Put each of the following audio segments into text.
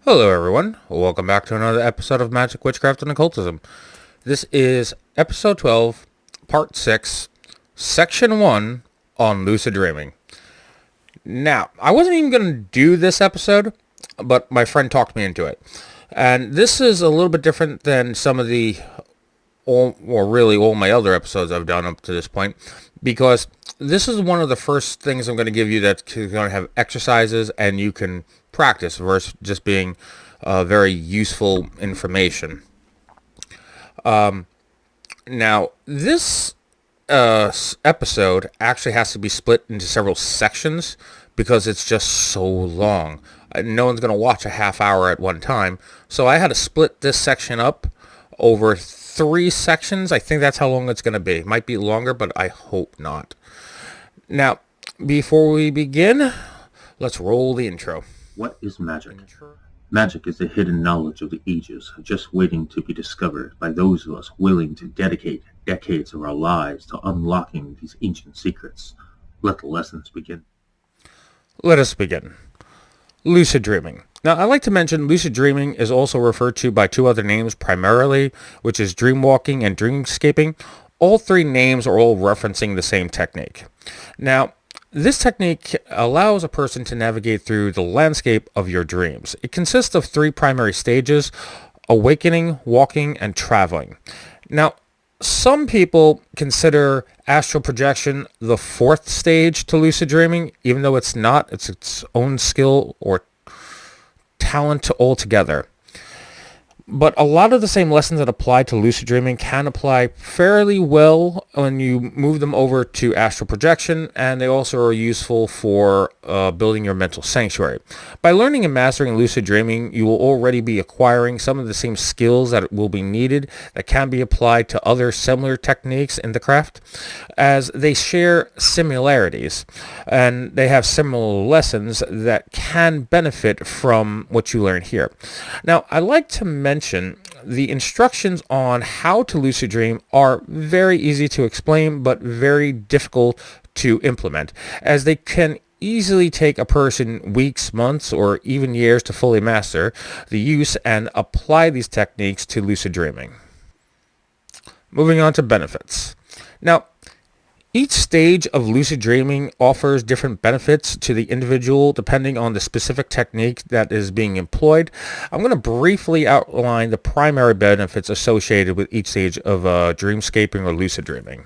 Hello everyone, welcome back to another episode of Magick Witchcraft and Occultism. This is episode 12, part 6, section 1 on Lucid Dreaming. Now, I wasn't even going to do this episode, but my friend talked me into it. And this is a little bit different than some of all my other episodes I've done up to this point, because this is one of the first things I'm going to give you that's going to have exercises and you can practice versus just being very useful information. Now, this episode actually has to be split into several sections because it's just so long. No one's going to watch a half hour at one time, so I had to split this section up over 3 sections. I think that's how long it's going to be. It might be longer, but I hope not. Now, before we begin, let's roll the intro. What is magic? Magic is the hidden knowledge of the ages, just waiting to be discovered by those of us willing to dedicate decades of our lives to unlocking these ancient secrets. Let the lessons begin. Let us begin. Lucid Dreaming. Now, I like to mention lucid dreaming is also referred to by 2 other names primarily, which is dreamwalking and dreamscaping. All 3 names are all referencing the same technique. Now, this technique allows a person to navigate through the landscape of your dreams. It consists of 3 primary stages: awakening, walking, and traveling. Now, some people consider astral projection the 4th stage to lucid dreaming, even though it's not. It's its own skill or talent altogether. But a lot of the same lessons that apply to lucid dreaming can apply fairly well when you move them over to astral projection, and they also are useful for building your mental sanctuary. By learning and mastering lucid dreaming, you will already be acquiring some of the same skills that will be needed that can be applied to other similar techniques in the craft, as they share similarities, and they have similar lessons that can benefit from what you learn here. Now, I like to mention the instructions on how to lucid dream are very easy to explain but very difficult to implement, as they can easily take a person weeks, months, or even years to fully master the use and apply these techniques to lucid dreaming. Moving on to benefits. Now, each stage of lucid dreaming offers different benefits to the individual depending on the specific technique that is being employed. I'm going to briefly outline the primary benefits associated with each stage of dreamscaping or lucid dreaming.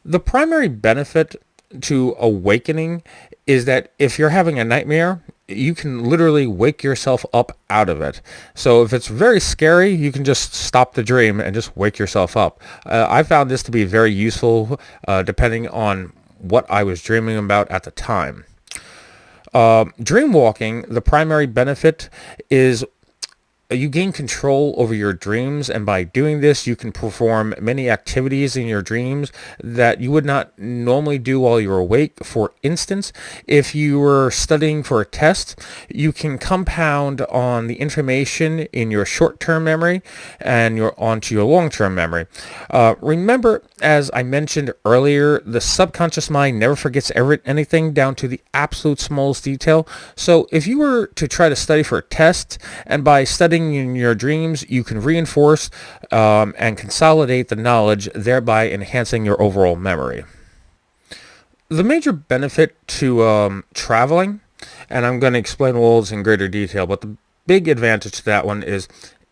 The primary benefit to awakening is that if you're having a nightmare, you can literally wake yourself up out of it. So if it's very scary, you can just stop the dream and just wake yourself up. I found this to be very useful depending on what I was dreaming about at the time. Dreamwalking, the primary benefit is you gain control over your dreams, and by doing this, you can perform many activities in your dreams that you would not normally do while you're awake. For instance, if you were studying for a test, you can compound on the information in your short-term memory and onto your long-term memory. Remember, as I mentioned earlier, the subconscious mind never forgets anything down to the absolute smallest detail. So if you were to try to study for a test, and by studying in your dreams, you can reinforce and consolidate the knowledge, thereby enhancing your overall memory. The major benefit to traveling, and I'm going to explain all this in greater detail, but the big advantage to that one is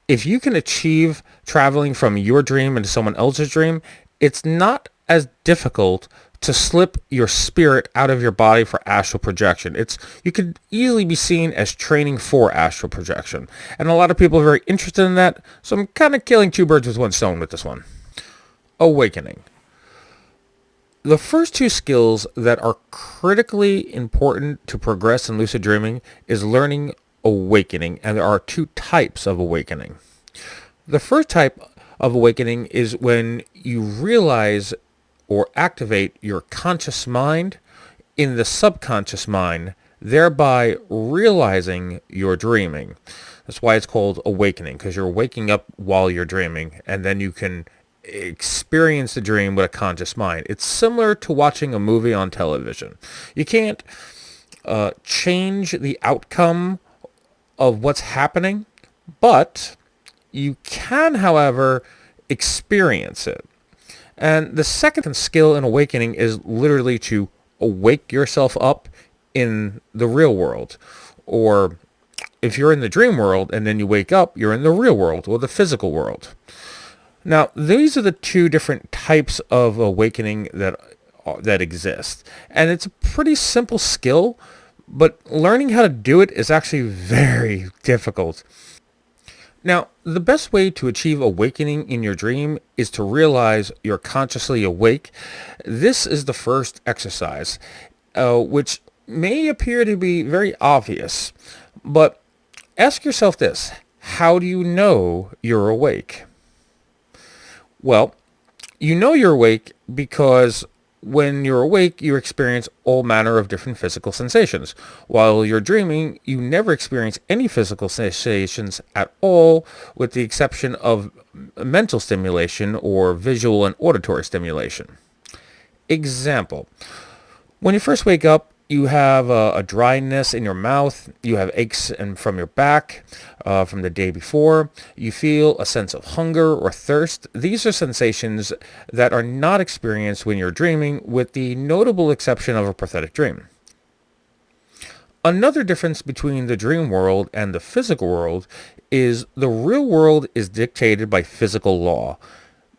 if you can achieve traveling from your dream into someone else's dream, it's not as difficult to slip your spirit out of your body for astral projection. You could easily be seen as training for astral projection. And a lot of people are very interested in that, so I'm kind of killing 2 birds with 1 stone with this one. Awakening. The first 2 skills that are critically important to progress in lucid dreaming is learning awakening, and there are 2 types of awakening. The first type of awakening is when you realize or activate your conscious mind in the subconscious mind, thereby realizing you're dreaming. That's why it's called awakening, because you're waking up while you're dreaming, and then you can experience the dream with a conscious mind. It's similar to watching a movie on television. You can't change the outcome of what's happening, but you can, however, experience it. And the second skill in awakening is literally to awake yourself up in the real world. Or if you're in the dream world and then you wake up, you're in the real world or the physical world. Now, these are the two different types of awakening that exist. And it's a pretty simple skill, but learning how to do it is actually very difficult. Now, the best way to achieve awakening in your dream is to realize you're consciously awake. This is the first exercise, which may appear to be very obvious, but ask yourself this: how do you know you're awake? Well, you know you're awake because when you're awake, you experience all manner of different physical sensations. While you're dreaming, you never experience any physical sensations at all, with the exception of mental stimulation or visual and auditory stimulation. Example: when you first wake up, you have a dryness in your mouth, you have aches from your back from the day before, you feel a sense of hunger or thirst. These are sensations that are not experienced when you're dreaming, with the notable exception of a prophetic dream. Another difference between the dream world and the physical world is the real world is dictated by physical law,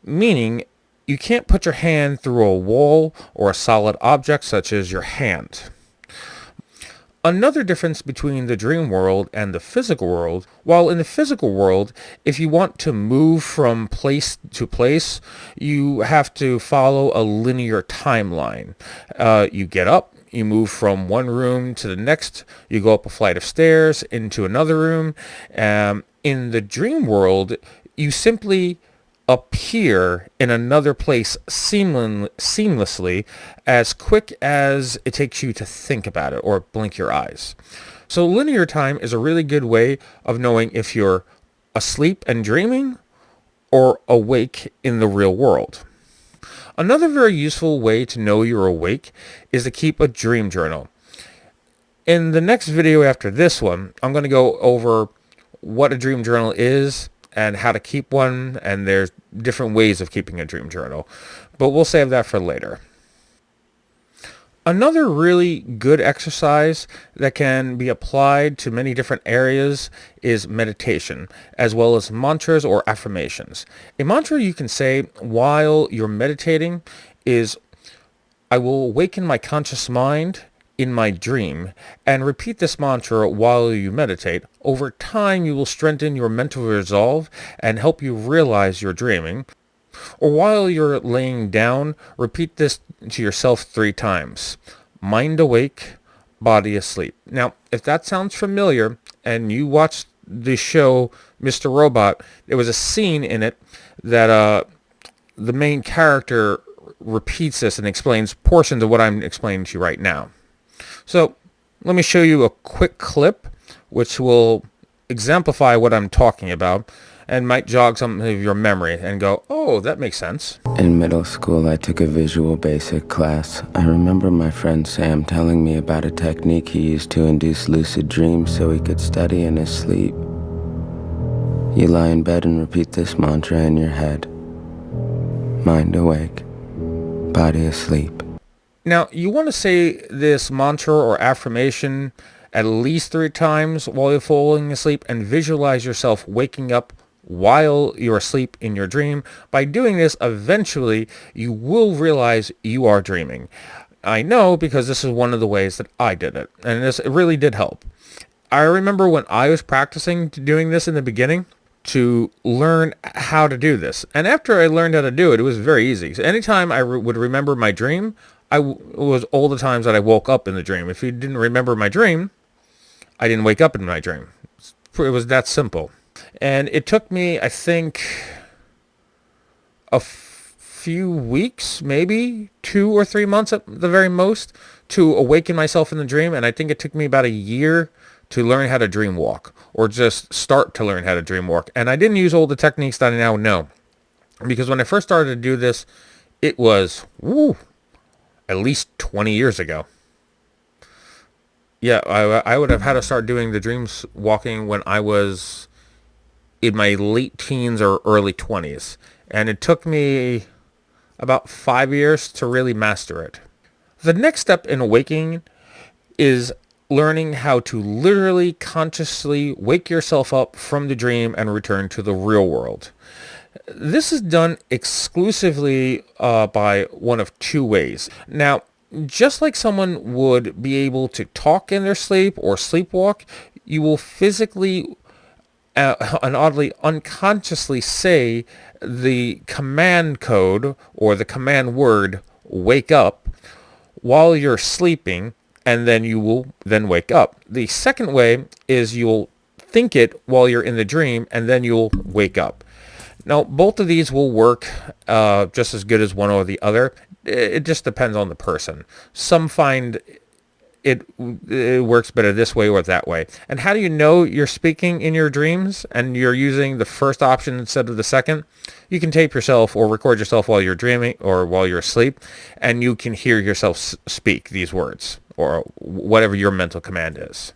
meaning you can't put your hand through a wall or a solid object such as your hand. Another difference between the dream world and the physical world: while in the physical world, if you want to move from place to place, you have to follow a linear timeline. You get up, you move from one room to the next, you go up a flight of stairs into another room. In the dream world, you simply appear in another place seamlessly, as quick as it takes you to think about it or blink your eyes. So linear time is a really good way of knowing if you're asleep and dreaming or awake in the real world. Another very useful way to know you're awake is to keep a dream journal. In the next video after this one, I'm going to go over what a dream journal is and how to keep one, and there's different ways of keeping a dream journal, but we'll save that for later. Another really good exercise that can be applied to many different areas is meditation, as well as mantras or affirmations. A mantra you can say while you're meditating is, "I will awaken my conscious mind in my dream," and repeat this mantra while you meditate. Over time, you will strengthen your mental resolve and help you realize you're dreaming. Or while you're laying down, repeat this to yourself 3 times. Mind awake, body asleep. Now, if that sounds familiar and you watched the show Mr. Robot, there was a scene in it that the main character repeats this and explains portions of what I'm explaining to you right now. So let me show you a quick clip which will exemplify what I'm talking about and might jog some of your memory and go, "Oh, that makes sense." In middle school, I took a visual basic class. I remember my friend Sam telling me about a technique he used to induce lucid dreams so he could study in his sleep. You lie in bed and repeat this mantra in your head. Mind awake, body asleep. Now, you want to say this mantra or affirmation at least 3 times while you're falling asleep, and visualize yourself waking up while you're asleep in your dream. By doing this, eventually you will realize you are dreaming. I know because this is one of the ways that I did it, and it really did help. I remember when I was practicing doing this in the beginning to learn how to do this. And after I learned how to do it, it was very easy. So anytime I would remember my dream, it was all the times that I woke up in the dream. If you didn't remember my dream, I didn't wake up in my dream. It was that simple. And it took me, I think, a few weeks, maybe 2 or 3 months at the very most, to awaken myself in the dream. And I think it took me about a year to learn how to dream walk, or just start to learn how to dream walk. And I didn't use all the techniques that I now know, because when I first started to do this, it was at least 20 years ago. Yeah, I would have had to start doing the dreams walking when I was in my late teens or early 20s. And it took me about 5 years to really master it. The next step in awakening is learning how to literally consciously wake yourself up from the dream and return to the real world. This is done exclusively by one of two ways. Now, just like someone would be able to talk in their sleep or sleepwalk, you will physically and oddly unconsciously say the command code or the command word wake up while you're sleeping, and then you will then wake up. The second way is you'll think it while you're in the dream, and then you'll wake up. Now, both of these will work just as good as one or the other. It just depends on the person. Some find it works better this way or that way. And how do you know you're speaking in your dreams and you're using the first option instead of the second? You can tape yourself or record yourself while you're dreaming or while you're asleep, and you can hear yourself speak these words or whatever your mental command is.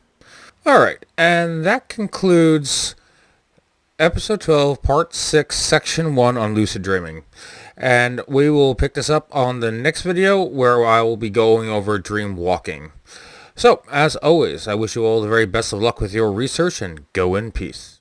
All right, and that concludes Episode 12, Part 6, Section 1 on Lucid Dreaming. And we will pick this up on the next video where I will be going over dream walking. So, as always, I wish you all the very best of luck with your research and go in peace.